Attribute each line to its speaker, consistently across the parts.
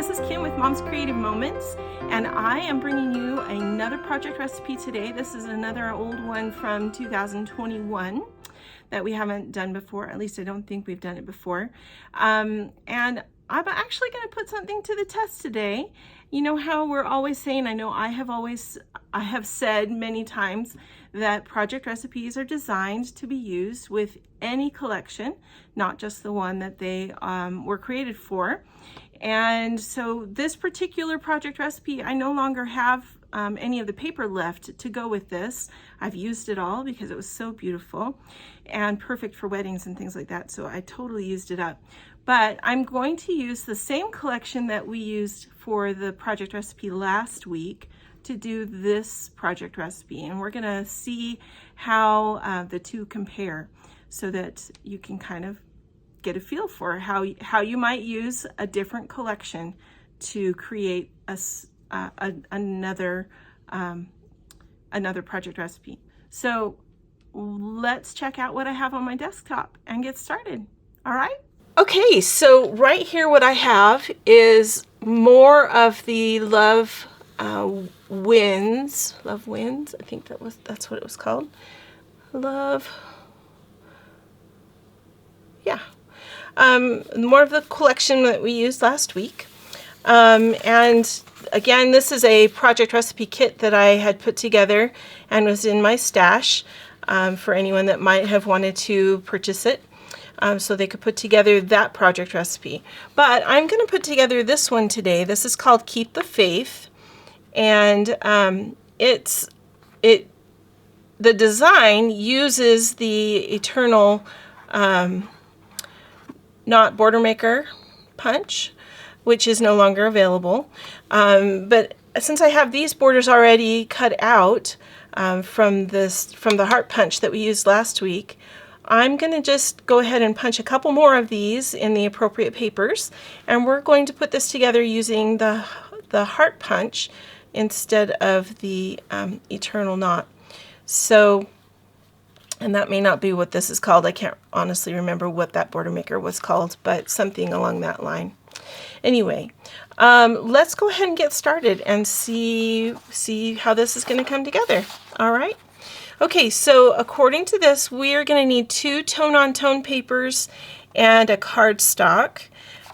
Speaker 1: this is Kim with Mom's Creative Moments, and I am bringing you another project recipe today. This is another old one from 2021 that we haven't done before. At least I don't think we've done it before. And I'm actually going to put something to the test today. You know how we're always saying, I know I have said many times that project recipes are designed to be used with any collection, not just the one that they were created for. And so this particular project recipe, I no longer have any of the paper left to go with this. I've used it all because it was so beautiful and perfect for weddings and things like that. So I totally used it up. But I'm going to use the same collection that we used for the project recipe last week to do this project recipe. And we're gonna see how the two compare so that you can kind of get a feel for how you might use a different collection to create another project recipe. So let's check out what I have on my desktop and get started. All right. Okay, so right here what I have is more of the Love Wins. Love Wins, I think that's what it was called. More of the collection that we used last week. And again, this is a project recipe kit that I had put together and was in my stash for anyone that might have wanted to purchase it. So they could put together that project recipe. But I'm going to put together this one today. This is called Keep the Faith. And the design uses the Eternal Knot Border Maker punch, which is no longer available. But since I have these borders already cut out from the heart punch that we used last week, I'm going to just go ahead and punch a couple more of these in the appropriate papers, and we're going to put this together using the heart punch instead of the Eternal Knot. So, and that may not be what this is called. I can't honestly remember what that border maker was called, but something along that line. Anyway, let's go ahead and get started and see how this is going to come together. All right. Okay, so according to this, we are going to need 2 tone-on-tone papers and a cardstock.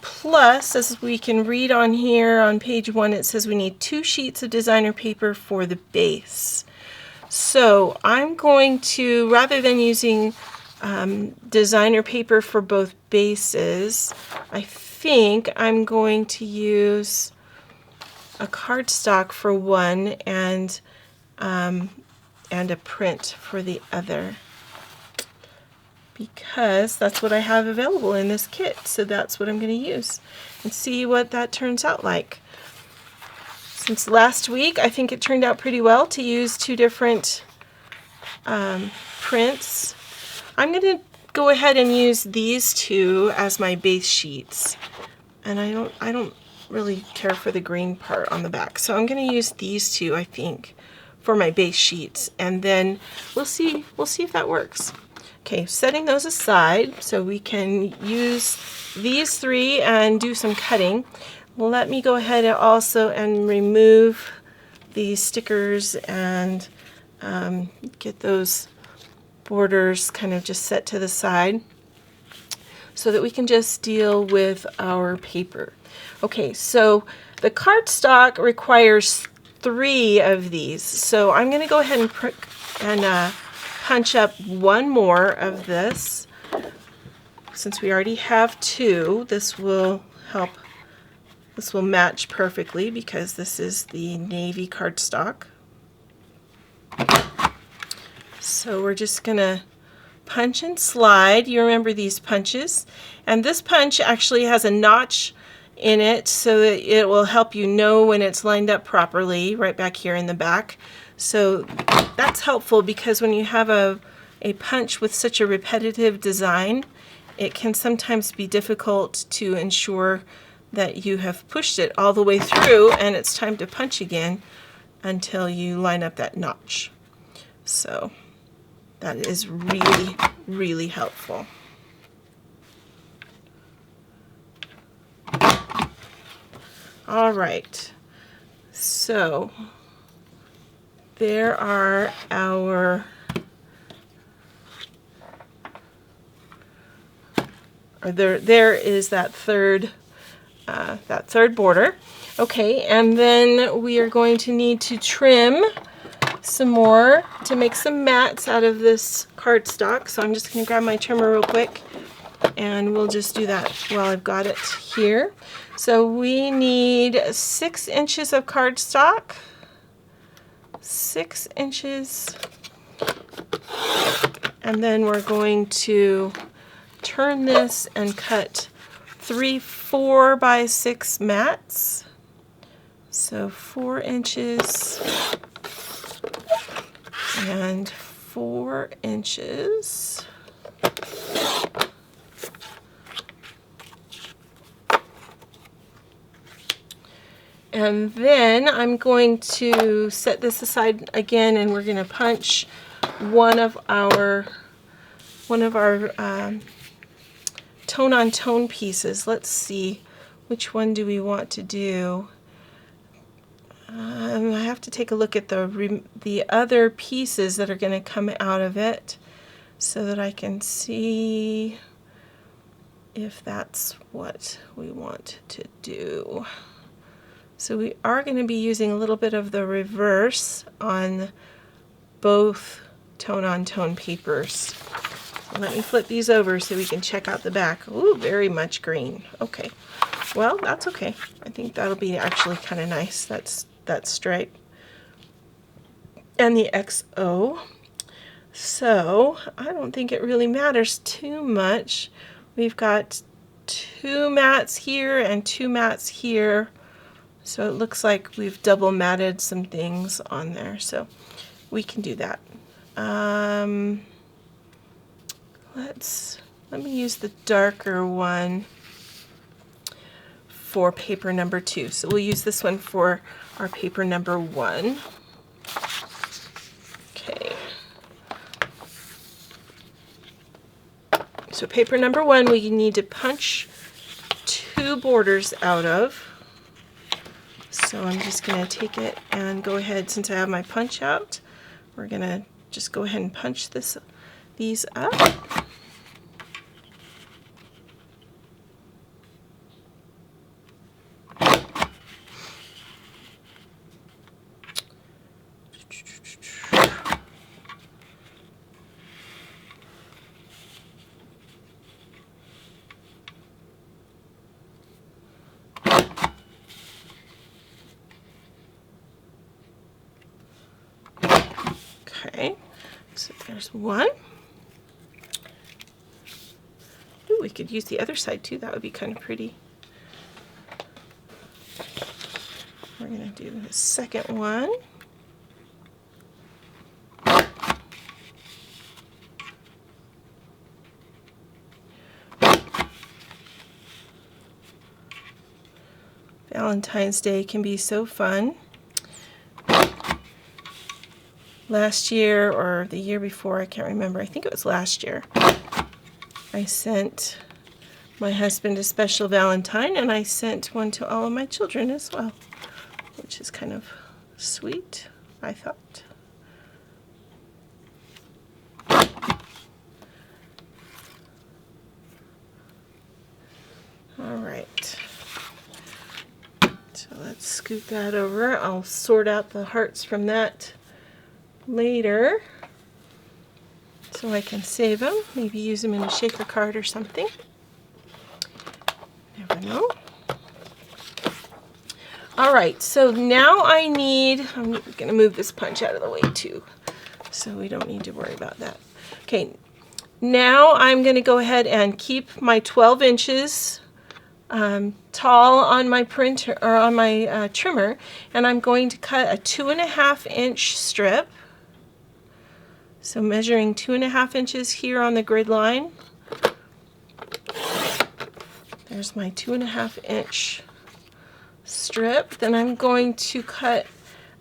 Speaker 1: Plus, as we can read on here on page 1, it says we need 2 sheets of designer paper for the base. So I'm going to, rather than using designer paper for both bases, I think I'm going to use a cardstock for one and a print for the other, because that's what I have available in this kit. So that's what I'm going to use and see what that turns out like. Since last week, I think it turned out pretty well to use 2 different prints. I'm going to go ahead and use these 2 as my base sheets, and I don't really care for the green part on the back, so I'm going to use these 2, I think, for my base sheets, and then we'll see if that works. Okay, setting those aside so we can use these 3 and do some cutting. Let me go ahead and remove these stickers and get those borders kind of just set to the side so that we can just deal with our paper. Okay, so the cardstock requires 3 of these, so I'm going to go ahead and punch up 1 more of this. Since we already have 2, this will help. This will match perfectly because this is the navy cardstock. So we're just going to punch and slide. You remember these punches. And this punch actually has a notch in it so that it will help you know when it's lined up properly right back here in the back. So that's helpful because when you have a punch with such a repetitive design, it can sometimes be difficult to ensure that you have pushed it all the way through and it's time to punch again until you line up that notch. So that is really, really helpful. All right, so there are our there is that third border. Okay, and then we are going to need to trim some more to make some mats out of this cardstock. So I'm just going to grab my trimmer real quick, and we'll just do that while I've got it here. So we need 6 inches of cardstock, 6 inches, and then we're going to turn this and cut 3 4x6 mats. So 4 inches and 4 inches. And then I'm going to set this aside again, and we're going to punch one of our tone-on-tone pieces. Let's see, which one do we want to do? I have to take a look at the other pieces that are going to come out of it so that I can see if that's what we want to do. So we are going to be using a little bit of the reverse on both tone-on-tone papers. Let me flip these over so we can check out the back. Ooh, very much green. Okay, well, that's okay. I think that'll be actually kind of nice. That's that stripe and the XO. So I don't think it really matters too much. We've got 2 mats here and 2 mats here. So it looks like we've double matted some things on there. So we can do that. Let me use the darker one for paper number 2. So we'll use this one for our paper number 1. Okay. So paper number 1 we need to punch 2 borders out of. So I'm just going to take it and go ahead, since I have my punch out, we're going to just go ahead and punch these up. Okay, so there's one. Ooh, we could use the other side too. That would be kind of pretty. We're going to do the second one. Valentine's Day can be so fun. Last year or the year before, I can't remember, I think it was last year, I sent my husband a special Valentine, and I sent one to all of my children as well, which is kind of sweet, I thought. All right, so let's scoot that over. I'll sort out the hearts from that later so I can save them, maybe use them in a shaker card or something. Never know. All right, so now I'm going to move this punch out of the way too, so we don't need to worry about that. Okay, now I'm going to go ahead and keep my 12 inches tall on my printer, or on my trimmer, and I'm going to cut a 2.5 inch strip. So measuring 2.5 inches here on the grid line. There's my 2.5 inch strip. Then I'm going to cut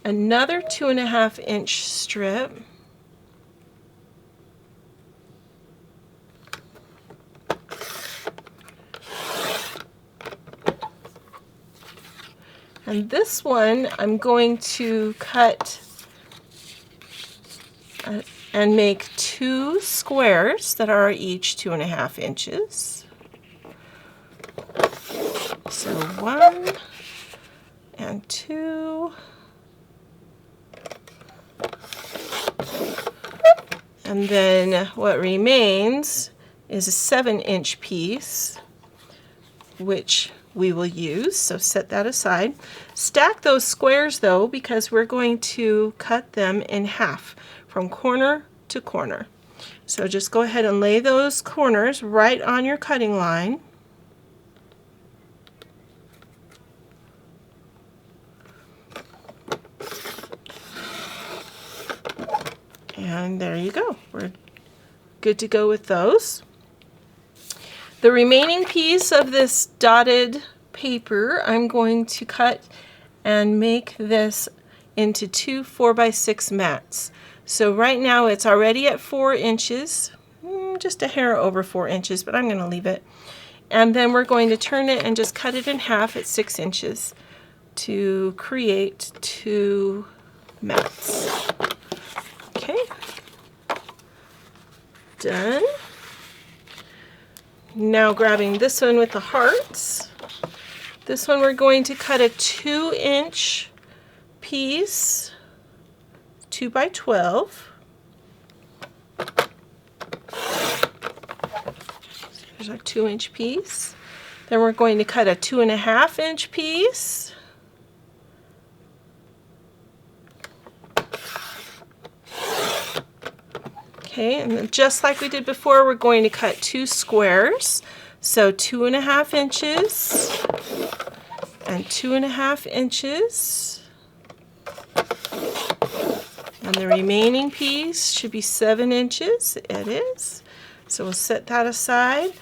Speaker 1: another 2.5 inch strip. And this one I'm going to cut and make 2 squares that are each 2.5 inches. So 1 and 2. And then what remains is a 7-inch piece, which we will use, so set that aside. Stack those squares though, because we're going to cut them in half from corner to corner. So just go ahead and lay those corners right on your cutting line. And there you go. We're good to go with those. The remaining piece of this dotted paper, I'm going to cut and make this into 2 4x6 mats. So right now it's already at 4 inches, just a hair over 4 inches, but I'm going to leave it. And then we're going to turn it and just cut it in half at 6 inches to create 2 mats. Okay, done. Now grabbing this one with the hearts. This one we're going to cut a 2-inch piece, 2 by 12. There's our 2-inch piece. Then we're going to cut a 2.5-inch piece. Okay, and then just like we did before, we're going to cut 2 squares. So 2.5 inches and 2.5 inches. And the remaining piece should be 7 inches. It is. So we'll set that aside.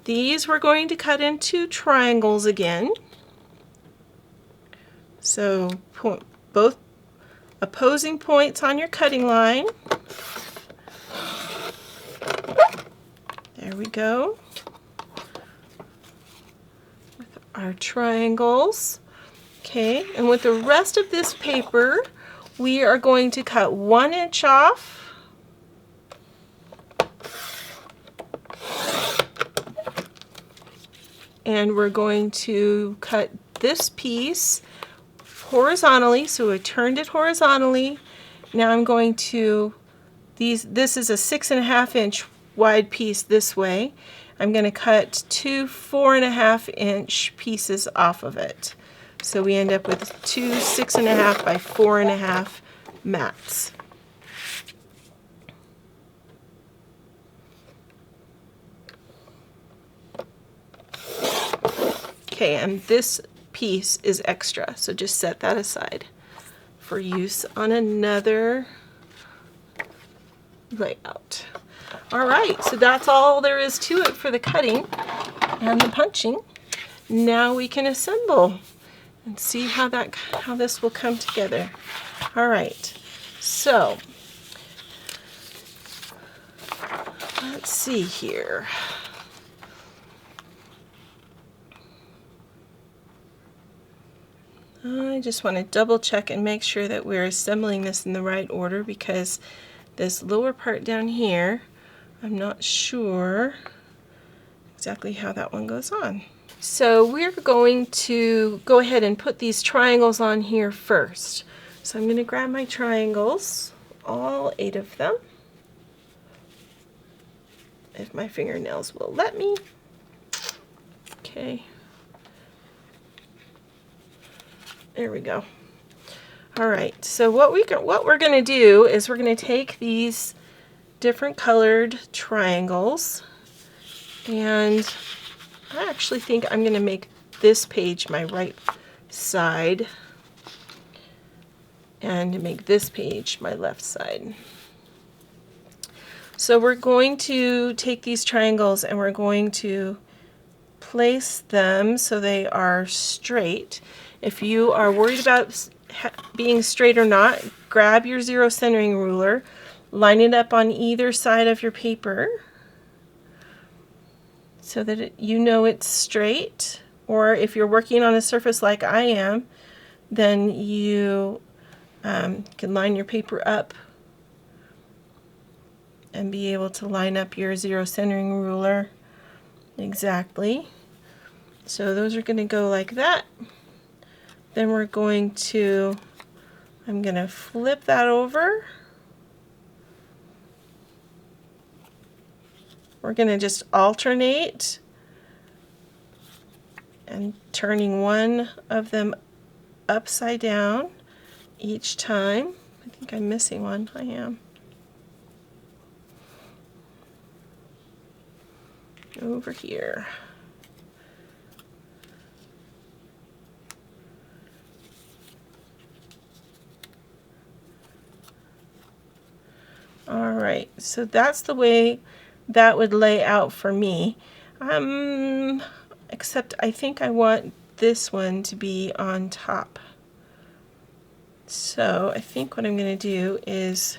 Speaker 1: These we're going to cut into triangles again. So both opposing points on your cutting line. There we go. With our triangles. Okay, and with the rest of this paper, we are going to cut 1 inch off. And we're going to cut this piece horizontally, so I turned it horizontally. Now I'm going to, this is a 6.5 inch wide piece this way. I'm going to cut 2 4.5 inch pieces off of it. So we end up with 2 6.5 by 4.5 mats. Okay, and this piece is extra, so just set that aside for use on another layout. All right, so that's all there is to it for the cutting and the punching. Now we can assemble and see how this will come together. All right, so let's see here. I just want to double check and make sure that we're assembling this in the right order, because this lower part down here, I'm not sure exactly how that one goes on. So we're going to go ahead and put these triangles on here first. So I'm going to grab my triangles, all 8 of them, if my fingernails will let me. Okay. There we go. All right, so what we're going to do is we're going to take these different colored triangles, and I actually think I'm going to make this page my right side and make this page my left side. So we're going to take these triangles and we're going to place them so they are straight. If you are worried about being straight or not, grab your zero centering ruler, line it up on either side of your paper so that you know it's straight. Or if you're working on a surface like I am, then you can line your paper up and be able to line up your zero centering ruler exactly. So those are going to go like that. Then we're going to, I'm going to flip that over. We're going to just alternate and turning one of them upside down each time. I think I'm missing one. I am. Over here. All right, so that's the way that would lay out for me. Except I think I want this one to be on top. So I think what I'm going to do is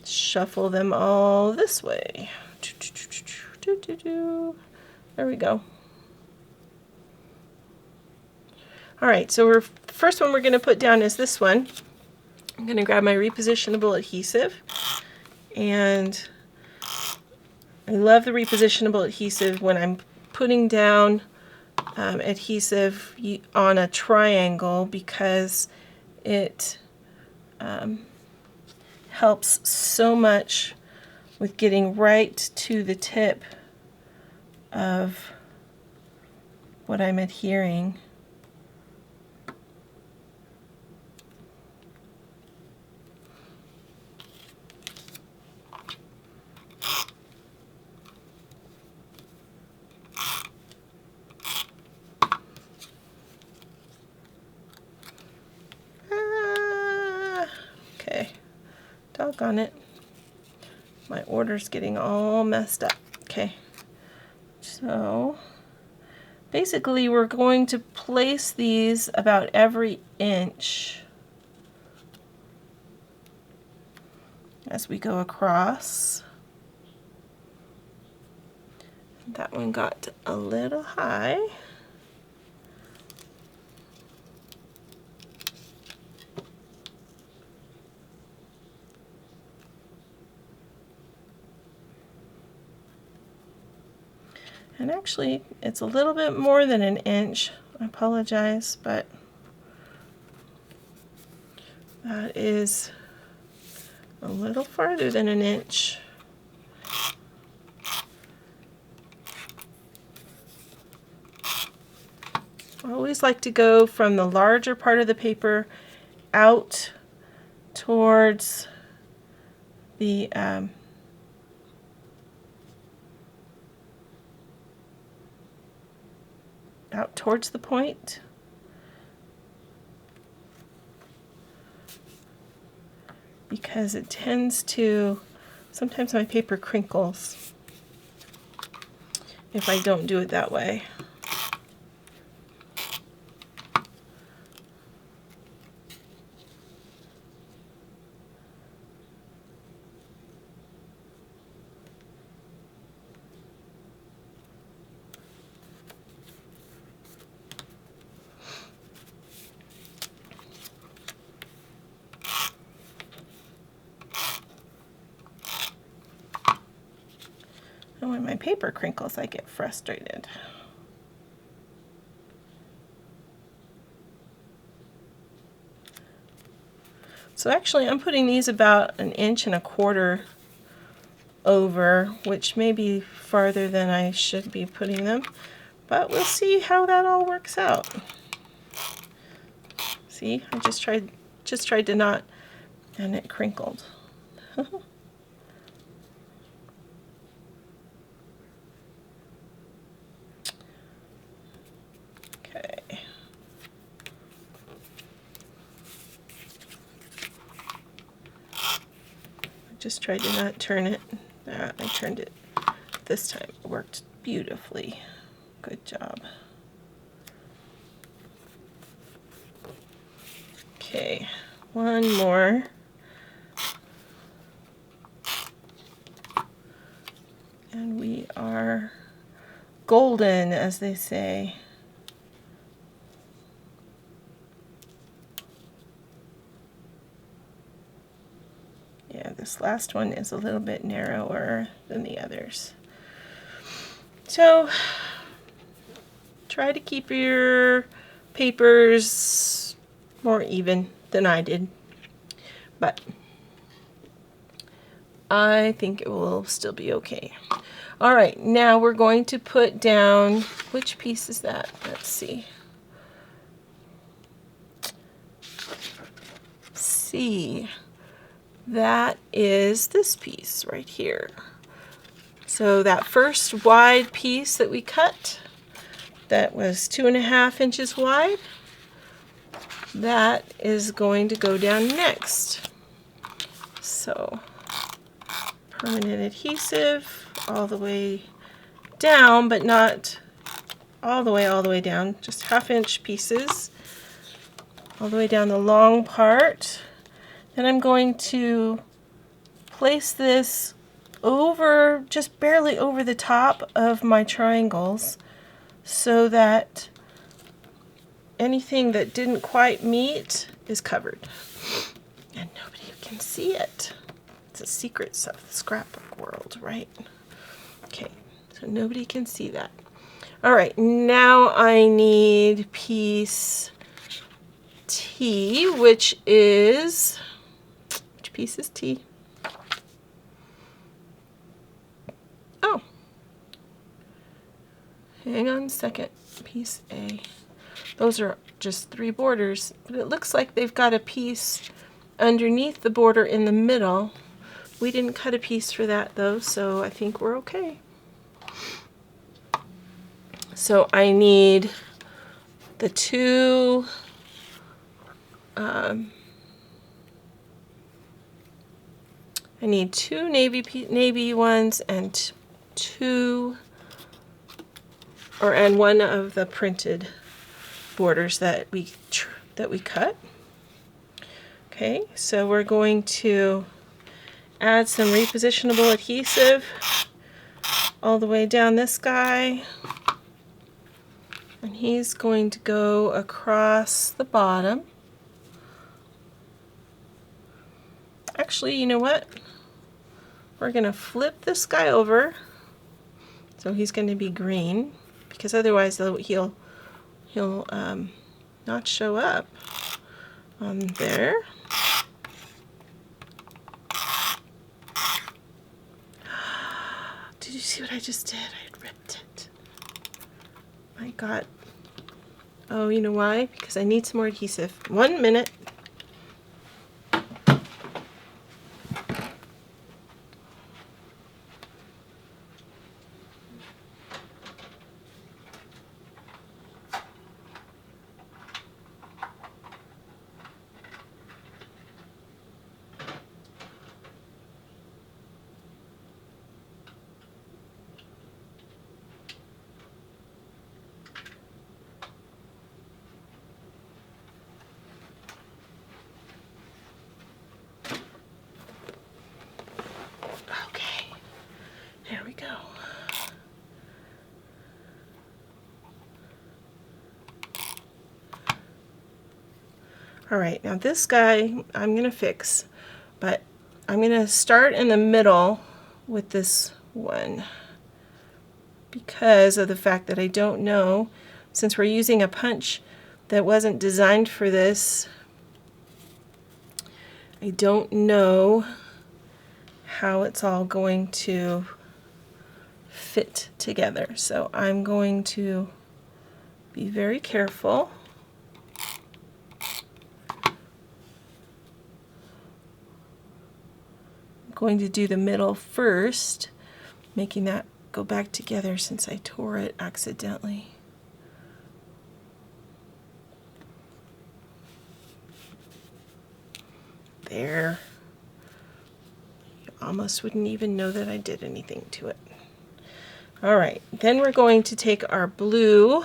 Speaker 1: shuffle them all this way. There we go. All right, so the first one we're going to put down is this one. I'm going to grab my repositionable adhesive, and I love the repositionable adhesive when I'm putting down adhesive on a triangle, because it helps so much with getting right to the tip of what I'm adhering. Okay, doggone it. My order's getting all messed up. Okay, so basically we're going to place these about every inch as we go across. That one got a little high. And actually, it's a little bit more than an inch. I apologize, but that is a little farther than an inch. I always like to go from the larger part of the paper out towards the out towards the point, because it tends to, sometimes my paper crinkles if I don't do it that way. And when my paper crinkles, I get frustrated. So actually I'm putting these about 1.25 inches over, which may be farther than I should be putting them, but we'll see how that all works out. See, I just tried to not, and it crinkled. Okay. Just tried to not turn it. I turned it this time. It worked beautifully. Good job. Okay, one more. And we are golden, as they say. this last one is a little bit narrower than the others. So try to keep your papers more even than I did, but I think it will still be okay. All right, now we're going to put down, which piece is that? Let's see. C. That is this piece right here. So that first wide piece that we cut, that was 2.5 inches wide, that is going to go down next. So permanent adhesive all the way down, but not all the way down, just 1/2 inch pieces all the way down the long part. Then I'm going to place this over, just barely over the top of my triangles, so that anything that didn't quite meet is covered and nobody can see it. It's a secret of the scrapbook world, right? Okay, so nobody can see that. All right, now I need piece T, which piece is T? Oh, hang on a second, piece A. Those are just 3 borders, but it looks like they've got a piece underneath the border in the middle. We didn't cut a piece for that though, so I think we're okay. So I need the 2 I need 2 navy ones and 2 and one of the printed borders that we cut. Okay, so we're going to add some repositionable adhesive all the way down this guy, and he's going to go across the bottom. Actually, you know what? We're going to flip this guy over, so he's going to be green, because otherwise he'll not show up on there. Did you see what I just did? I had ripped it. I got, oh, you know why? Because I need some more adhesive. 1 minute. There we go. All right, now this guy I'm going to fix, but I'm going to start in the middle with this one because of the fact that I don't know, since we're using a punch that wasn't designed for this, I don't know how it's all going to fit together. So I'm going to be very careful. I'm going to do the middle first, making that go back together since I tore it accidentally. There. You almost wouldn't even know that I did anything to it. All right, then we're going to take our blue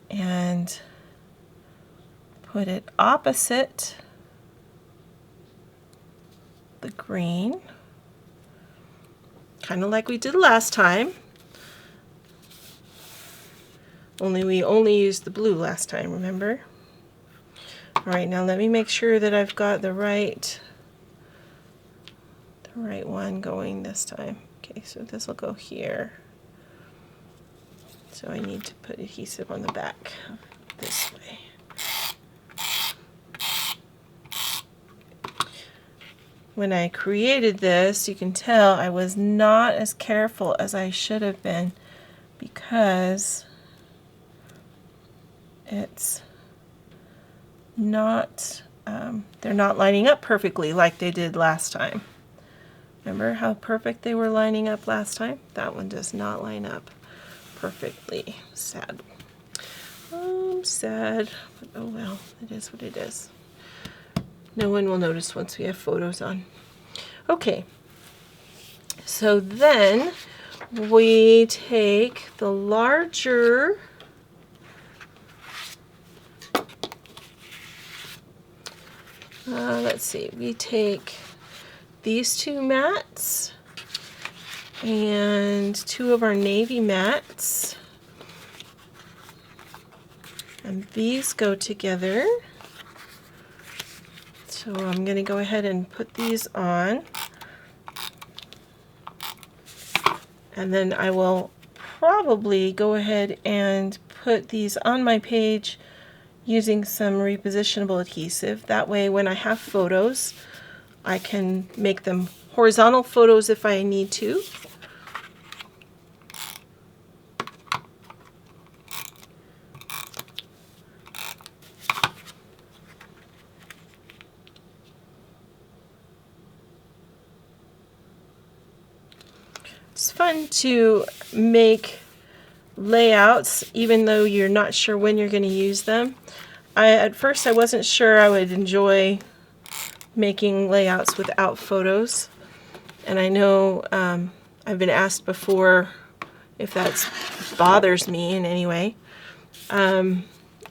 Speaker 1: and put it opposite the green, kind of like we did last time, only we only used the blue last time, remember? All right, now let me make sure that I've got the right right one going this time. Okay, so this will go here. So I need to put adhesive on the back this way. When I created this, you can tell I was not as careful as I should have been because it's not, they're not lining up perfectly like they did last time. Remember how perfect they were lining up last time? That one does not line up perfectly. Sad. Sad, but oh well, it is what it is. No one will notice once we have photos on. Okay, so then we take the larger let's see, we take these two mats and two of our navy mats, and these go together. So I'm going to go ahead and put these on, and then I will probably go ahead and put these on my page using some repositionable adhesive. That way when I have photos, I can make them horizontal photos if I need to. It's fun to make layouts even though you're not sure when you're going to use them. At first I wasn't sure I would enjoy making layouts without photos, and I know I've been asked before if that bothers me in any way.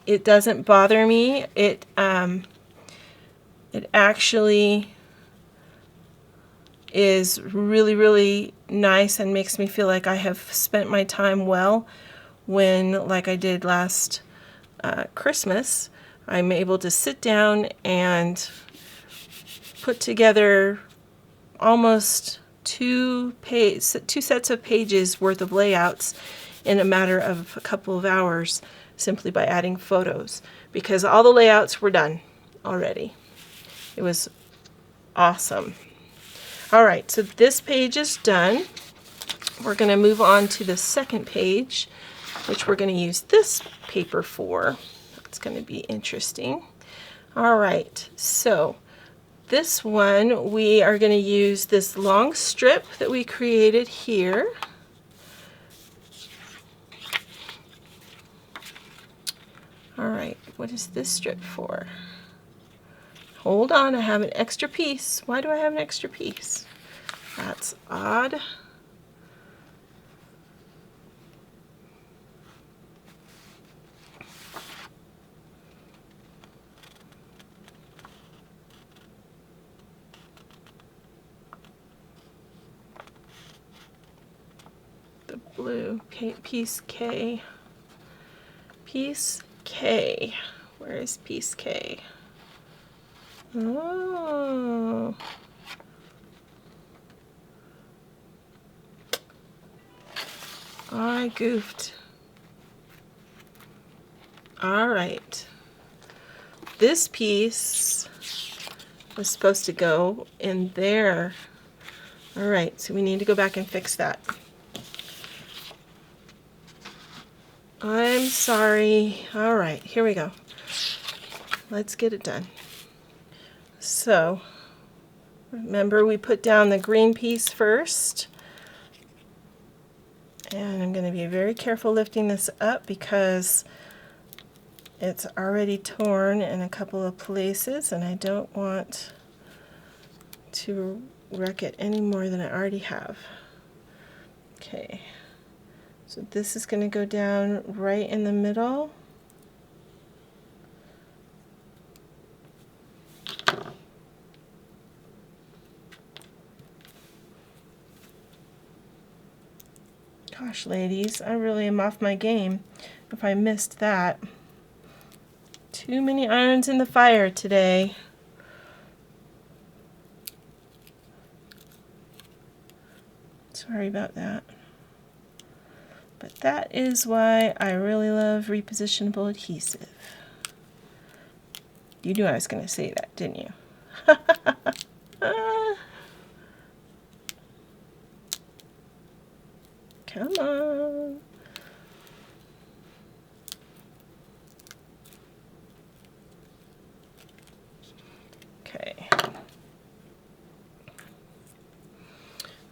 Speaker 1: It doesn't bother me. It actually is really nice and makes me feel like I have spent my time well when, like I did last Christmas, I'm able to sit down and put together almost two sets of pages worth of layouts in a matter of a couple of hours simply by adding photos, because all the layouts were done already. It was awesome. Alright, so this page is done. We're going to move on to the second page, which we're going to use this paper for. It's going to be interesting. Alright, so this one we are going to use this long strip that we created here. Alright, what is this strip for? Hold on, I have an extra piece. Why do I have an extra piece? That's odd. The blue piece K. Piece K. Where is piece K? Oh. I goofed. Alright. This piece was supposed to go in there. Alright, so we need to go back and fix that. I'm sorry. Alright, here we go. Let's get it done. So, remember we put down the green piece first. And I'm going to be very careful lifting this up because it's already torn in a couple of places and I don't want to wreck it any more than I already have. Okay, so this is going to go down right in the middle. Gosh, ladies, I really am off my game if I missed that. Too many irons in the fire today. Sorry about that. But that is why I really love repositionable adhesive. You knew I was going to say that, didn't you? Come on. Okay. I'm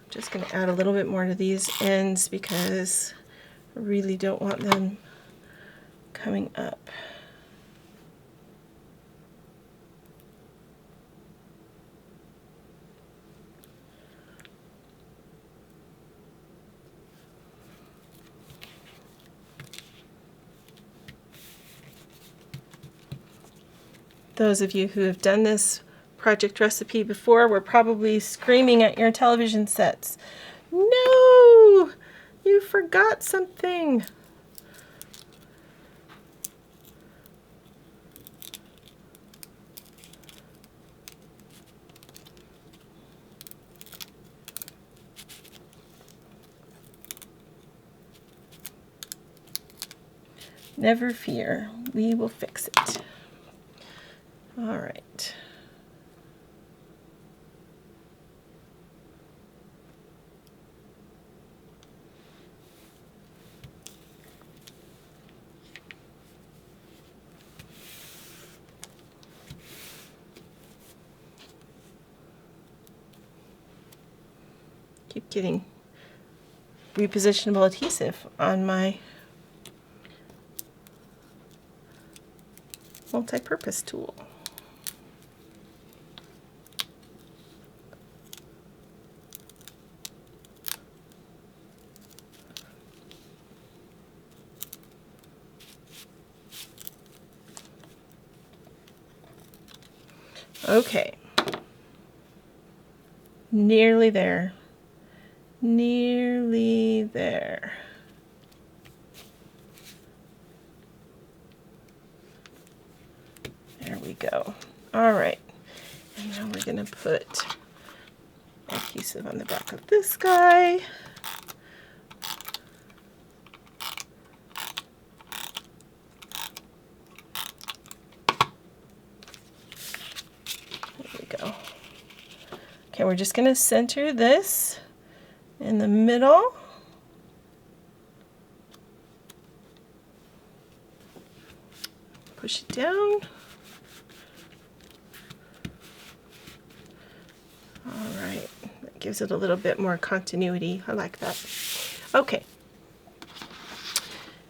Speaker 1: just going to add a little bit more to these ends because I really don't want them coming up. Those of you who have done this project recipe before were probably screaming at your television sets. No! You forgot something. Never fear, we will fix it. All right. Keep getting repositionable adhesive on my multi-purpose tool. Okay, nearly there, nearly there. There we go. All right, and now we're going to put adhesive on the back of this guy. Okay, we're just going to center this in the middle. Push it down. All right, that gives it a little bit more continuity. I like that. Okay,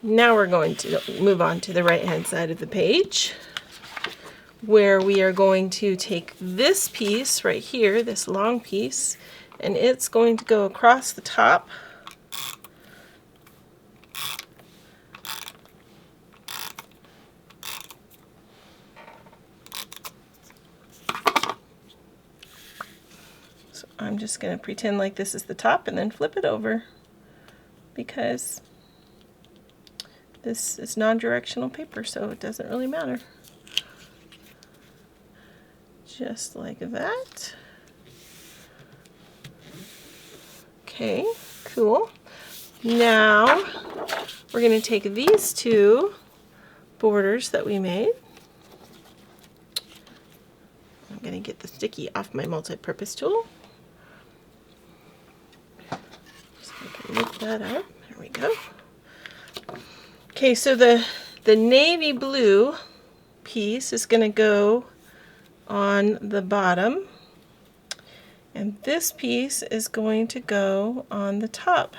Speaker 1: now we're going to move on to the right-hand side of the page, where we are going to take this piece right here, this long piece, and it's going to go across the top. So I'm just going to pretend like this is the top and then flip it over, because this is non-directional paper, so it doesn't really matter. Just like that. Okay, cool. Now we're going to take these two borders that we made. I'm going to get the sticky off my multi-purpose tool. So I can lift that up. There we go. Okay, so the navy blue piece is going to go on the bottom, and this piece is going to go on the top,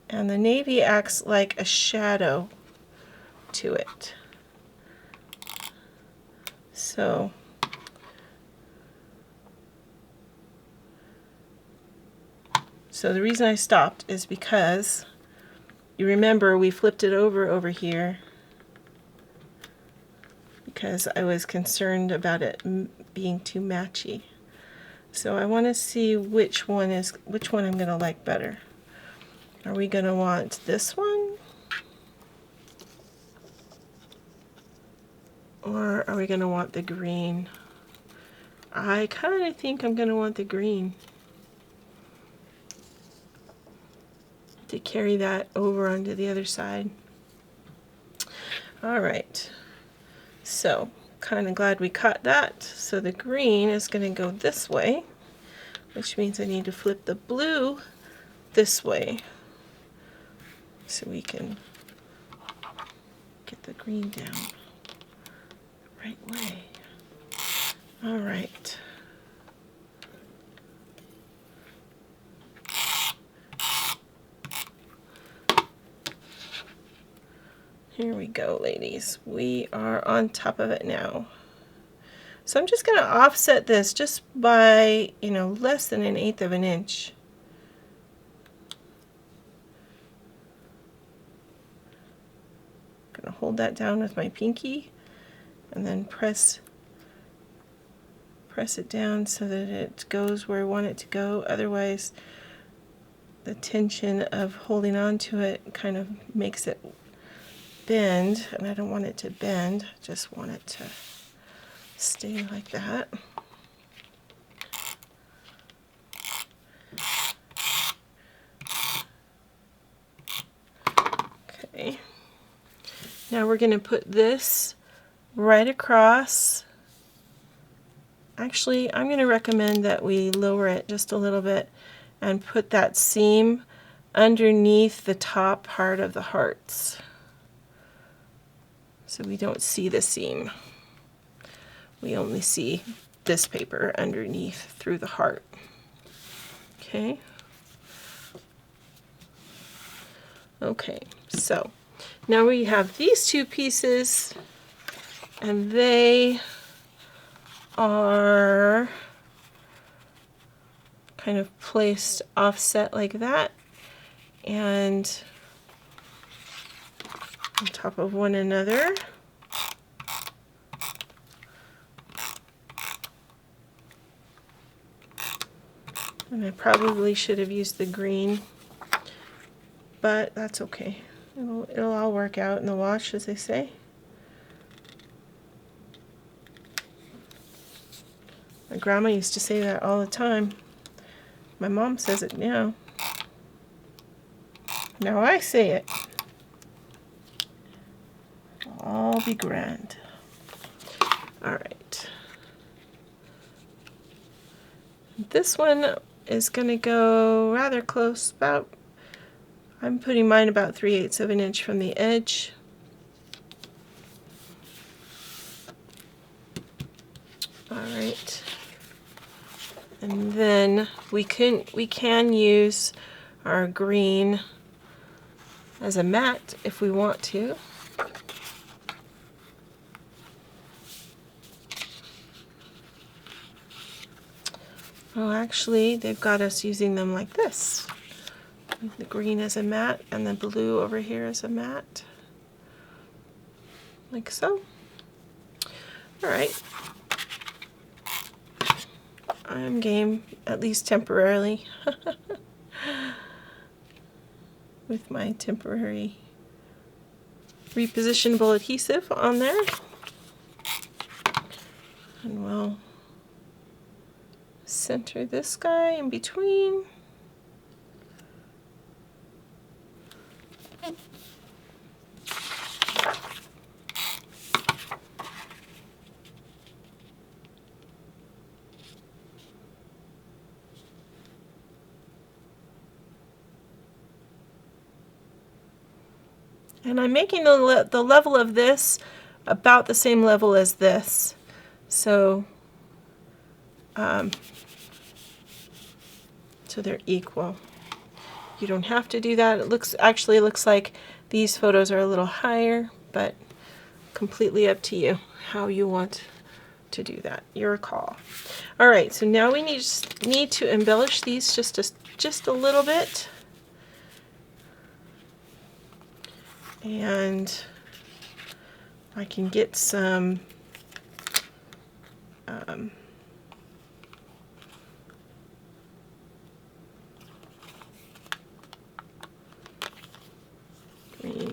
Speaker 1: and the navy acts like a shadow to it. So the reason I stopped is because you remember we flipped it over here because I was concerned about it being too matchy. So I want to see which one I'm going to like better. Are we going to want this one? Or are we going to want the green? I kind of think I'm going to want the green. to carry that over onto the other side. All right, so kind of glad we caught that. So the green is going to go this way, which means I need to flip the blue this way so we can get the green down the right way. All right. Here we go, ladies. We are on top of it now. So I'm just going to offset this just by, less than 1/8 of an inch. I'm going to hold that down with my pinky and then press it down so that it goes where I want it to go. Otherwise, the tension of holding on to it kind of makes it bend, and I don't want it to bend. I just want it to stay like that. Okay. Now we're going to put this right across. Actually, I'm going to recommend that we lower it just a little bit and put that seam underneath the top part of the hearts, so we don't see the seam. We only see this paper underneath through the heart. Okay. Okay, so now we have these two pieces, and they are kind of placed offset like that and on top of one another. And I probably should have used the green, but that's okay. It'll all work out in the wash, as they say. My grandma used to say that all the time. My mom says it now. Now I say it. It'll all be grand. All right. This one is going to go rather close, I'm putting mine about 3/8 of an inch from the edge. All right. And then we can use our green as a mat if we want to. Oh, actually, they've got us using them like this. The green as a mat and the blue over here as a mat. Like so. All right. I'm game, at least temporarily, with my temporary repositionable adhesive on there. And we'll center this guy in between. And I'm making the level of this about the same level as this. So, so they're equal. You don't have to do that. It actually looks like these photos are a little higher, but completely up to you how you want to do that. Your call. All right, so now we need to embellish these just a little bit. And I can get some green.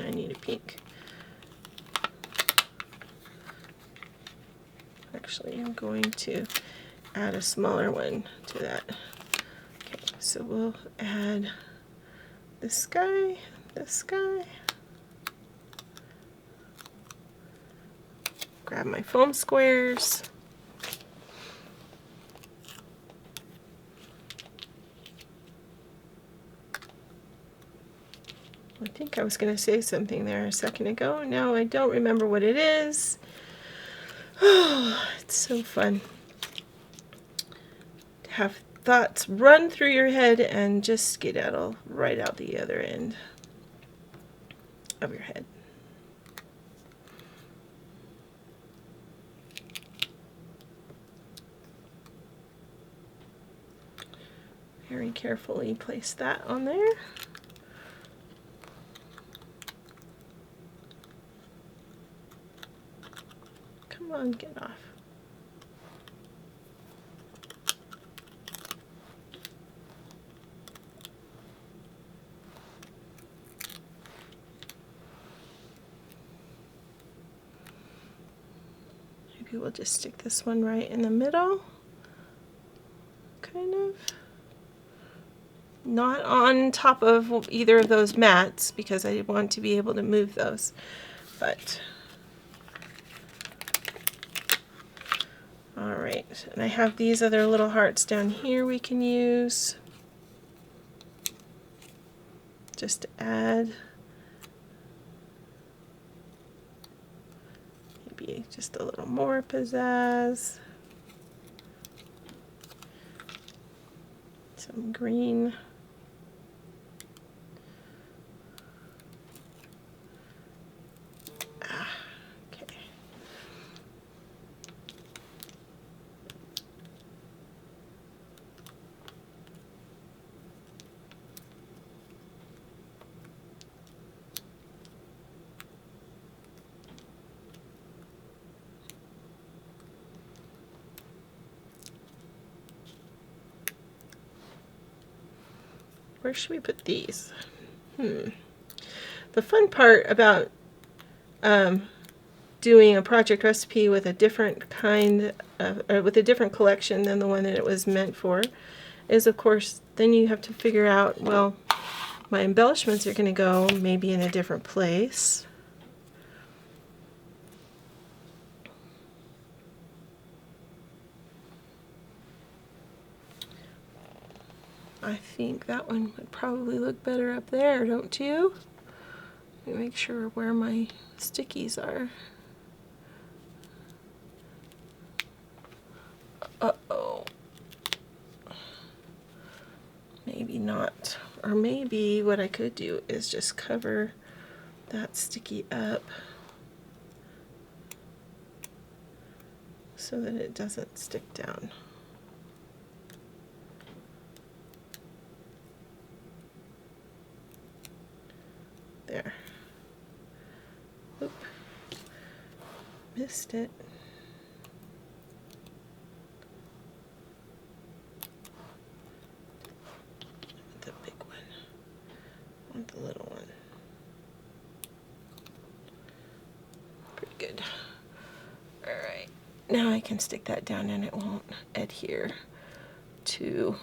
Speaker 1: I need a pink. Actually, I'm going to add a smaller one to that. Okay, so we'll add this guy, this guy. Grab my foam squares. I think I was going to say something there a second ago. Now I don't remember what it is. Oh, it's so fun to have thoughts run through your head and just skedaddle right out the other end of your head. Very carefully place that on there. Come on, get off. Maybe we'll just stick this one right in the middle, kind of. Not on top of either of those mats because I want to be able to move those, but all right. And I have these other little hearts down here we can use just to add maybe just a little more pizzazz. Some green. Okay. Where should we put these? The fun part about doing a project recipe with a different kind of, with a different collection than the one that it was meant for, is of course then you have to figure out, well, my embellishments are going to go maybe in a different place. I think that one would probably look better up there, don't you? Let me make sure where my stickies are. Uh-oh. Maybe not. Or maybe what I could do is just cover that sticky up so that it doesn't stick down. There. Oop. Missed it. The big one. I want the little one. Pretty good. Alright. Now I can stick that down and it won't adhere to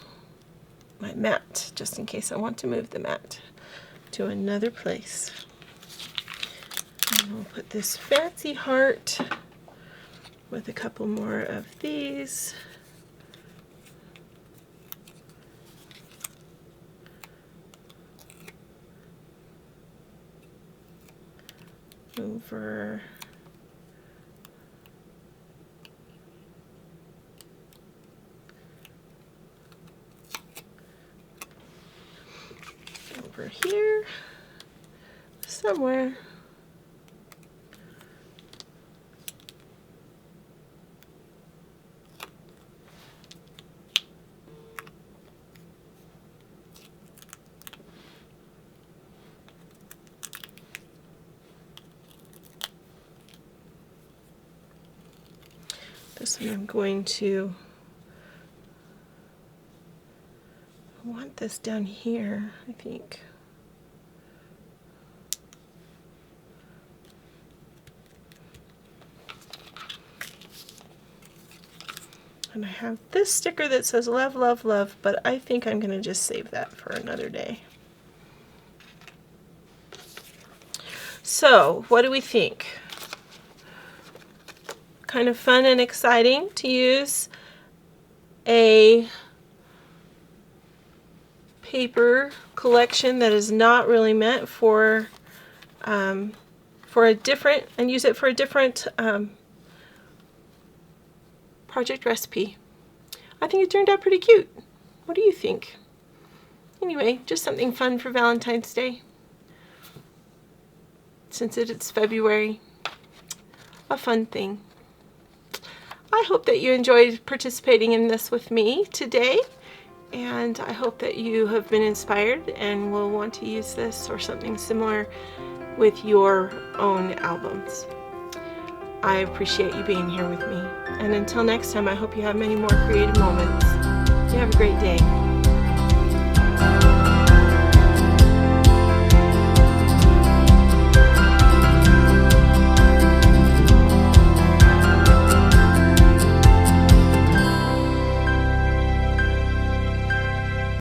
Speaker 1: my mat, just in case I want to move the mat to another place. And we'll put this fancy heart with a couple more of these. Over here somewhere. This one I'm going to want this down here, I think. And I have this sticker that says love, love, love, but I think I'm going to just save that for another day. So, what do we think? Kind of fun and exciting to use a paper collection that is not really meant for a different, and use it for a different project recipe. I think it turned out pretty cute. What do you think? Anyway, just something fun for Valentine's Day. Since it's February, a fun thing. I hope that you enjoyed participating in this with me today, and I hope that you have been inspired and will want to use this or something similar with your own albums. I appreciate you being here with me, and until next time, I hope you have many more creative moments. You have a great day.